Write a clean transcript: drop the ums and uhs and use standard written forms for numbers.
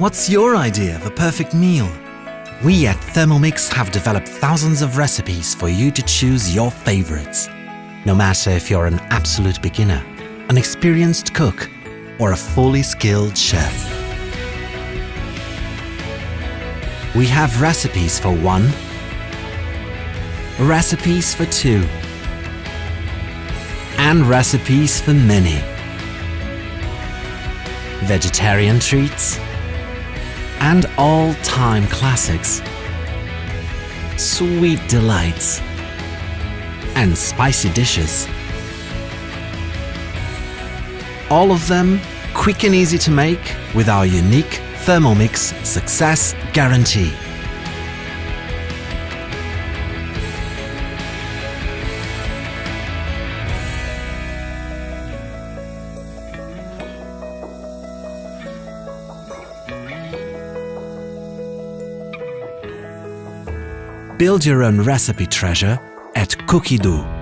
What's your idea of a perfect meal? We at Thermomix have developed thousands of recipes for you to choose your favorites. No matter if you're an absolute beginner, an experienced cook, or a fully skilled chef. We have recipes for one, recipes for two, and recipes for many. Vegetarian treats and all-time classics, sweet delights, and spicy dishes. All of them quick and easy to make with our unique Thermomix Success Guarantee. Build your own recipe treasure at Cookidoo.